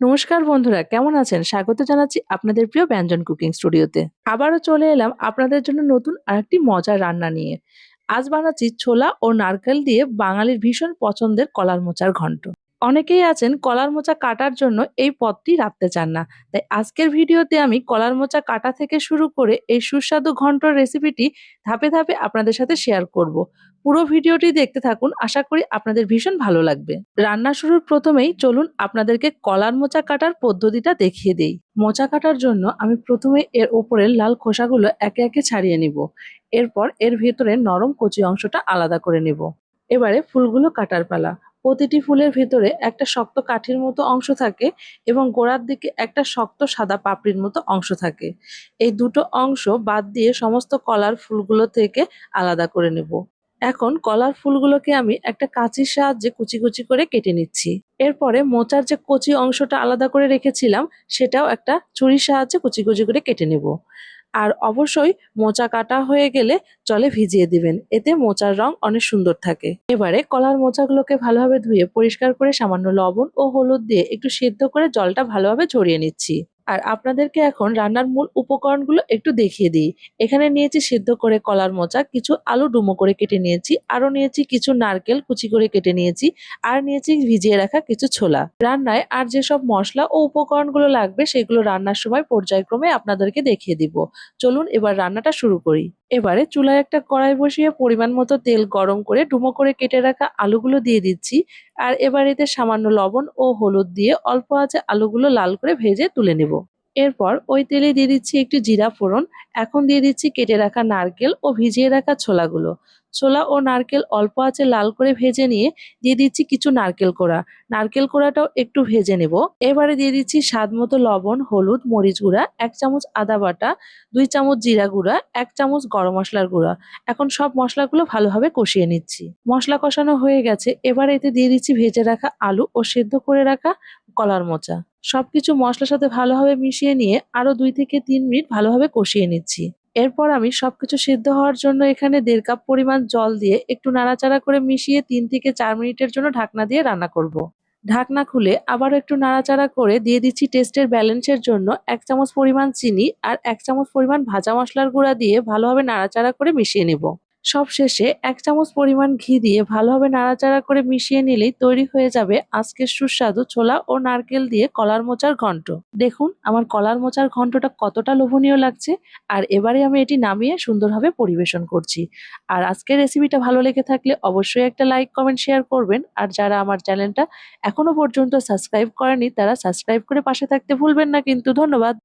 নমস্কার বন্ধুরা, কেমন আছেন? স্বাগত জানাচ্ছি আপনাদের প্রিয় ব্যঞ্জন কুকিং স্টুডিওতে। আবারও চলে এলাম আপনাদের জন্য নতুন আরেকটি মজার রান্না নিয়ে। আজ বানাচ্ছি ছোলা ও নারকেল দিয়ে বাঙালির ভীষণ পছন্দের কলার মোচার ঘন্ট। অনেকেই আছেন কলার মোচা কাটার জন্য এই পদটি রাখতে চান না। তাই আজকের ভিডিওতে আমি কলার মোচা কাটা থেকে শুরু করে এই সুস্বাদু ঘন্টর রেসিপিটি ধাপে ধাপে আপনাদের সাথে শেয়ার করব। পুরো ভিডিওটি দেখতে থাকুন, আশা করি আপনাদের ভীষণ ভালো লাগবে। রান্না শুরুর প্রথমেই চলুন আপনাদেরকে কলার মোচা কাটার পদ্ধতিটা দেখিয়ে দেই। মোচা কাটার জন্য আমি প্রথমে এর ওপরের লাল খোসাগুলো একে একে ছাড়িয়ে নিব। এরপর এর ভেতরে নরম কচি অংশটা আলাদা করে নেব। এবারে ফুলগুলো কাটার পালা। প্রতিটি ফুলের ভেতরে একটা শক্ত কাঠির মতো অংশ থাকে এবং গোড়ার দিকে একটা শক্ত সাদা পাপড়ির মতো অংশ থাকে। এই দুটো অংশ বাদ দিয়ে সমস্ত কলার ফুলগুলো থেকে আলাদা করে নেব। এখন কলার ফুলগুলোকে আমি একটা কাঁচির সাহায্যে কুচি কুচি করে কেটে নিচ্ছি। এরপরে মোচার যে কচি অংশটা আলাদা করে রেখেছিলাম সেটাও একটা ছুরির সাহায্যে কুচি কুচি করে কেটে নেব। আর অবশ্যই মোচা কাটা হয়ে গেলে জলে ভিজিয়ে দিবেন, এতে মোচার রং অনেক সুন্দর থাকে। এবারে কলার মোচাগুলোকে ভালোভাবে ধুয়ে পরিষ্কার করে সামান্য লবণ ও হলুদ দিয়ে একটু সেদ্ধ করে জলটা ভালোভাবে ঝরিয়ে নিচ্ছি। আর আপনাদেরকে এখন রান্নার মূল উপকরণগুলো একটু দেখিয়ে দিই। এখানে নিয়েছি সিদ্ধ করে কলার মোচা, কিছু আলু ডুমো করে কেটে নিয়েছি, আরো নিয়েছি কিছু নারকেল কুচি করে কেটে নিয়েছি, আর নিয়েছি ভিজিয়ে রাখা কিছু ছোলা। রান্নায় আর যেসব মশলা ও উপকরণগুলো লাগবে সেগুলো রান্নার সময় পর্যায়ক্রমে আপনাদেরকে দেখিয়ে দিব। চলুন এবার রান্নাটা শুরু করি। এবারে চুলায় একটা কড়াই বসিয়ে পরিমাণ মতো তেল গরম করে ডুমো করে কেটে রাখা আলুগুলো দিয়ে দিচ্ছি। আর এবার এতে সামান্য লবণ ও হলুদ দিয়ে অল্প আঁচে আলুগুলো লাল করে ভেজে তুলে নেব। এরপর ওই তেলে দিয়ে দিচ্ছি একটু জিরা ফোড়ন। এখন দিয়ে দিচ্ছি কেটে রাখা নারকেল ও ভিজিয়ে রাখা ছোলাগুলো। ছোলা ও নারকেল অল্প আঁচে লাল করে ভেজে নিয়ে দিয়ে দিচ্ছি কিছু নারকেল কোড়া। নারকেল কোড়াটাও একটু ভেজে নেব। এবারে দিয়ে দিচ্ছি স্বাদ মতো লবণ, হলুদ, মরিচ গুঁড়া, 1 চামচ আদা বাটা, 2 চামচ জিরা গুঁড়া, 1 চামচ গরম মশলার গুঁড়া। এখন সব মশলাগুলো ভালোভাবে কষিয়ে নিচ্ছি। মশলা কষানো হয়ে গেছে, এবার এতে দিয়ে দিচ্ছি ভেজে রাখা আলু ও সেদ্ধ করে রাখা কলার মোচা। সবকিছু মশলার সাথে ভালোভাবে মিশিয়ে নিয়ে আরো 2 থেকে 3 মিনিট ভালোভাবে কষিয়ে নিচ্ছি। এরপর আমি সবকিছু সেদ্ধ হওয়ার জন্য এখানে 1.5 কাপ পরিমাণ জল দিয়ে একটু নাড়াচাড়া করে মিশিয়ে 3 থেকে 4 মিনিটের জন্য ঢাকনা দিয়ে রান্না করব। ঢাকনা খুলে আবারও একটু নাড়াচাড়া করে দিয়ে দিচ্ছি টেস্টের ব্যালেন্সের জন্য 1 চামচ পরিমাণ চিনি আর 1 চামচ পরিমাণ ভাজা মশলার গুঁড়া দিয়ে ভালোভাবে নাড়াচাড়া করে মিশিয়ে নেব। সবশেষে 1 চামচ পরিমাণ ঘি দিয়ে ভালোভাবে নাড়াচাড়া করে মিশিয়ে নিলেই তৈরি হয়ে যাবে আজকের সুস্বাদু ছোলা ও নারকেল দিয়ে কলার মোচার ঘন্ট। দেখুন আমার কলার মোচার ঘন্টটা কতটা লোভনীয় লাগছে। আর এবারে আমি এটি নামিয়ে সুন্দরভাবে পরিবেশন করছি। আর আজকের রেসিপিটা ভালো লেগে থাকলে অবশ্যই একটা লাইক, কমেন্ট, শেয়ার করবেন। আর যারা আমার চ্যানেলটা এখনো পর্যন্ত সাবস্ক্রাইব করেনি তারা সাবস্ক্রাইব করে পাশে থাকতে ভুলবেন না কিন্তু। ধন্যবাদ।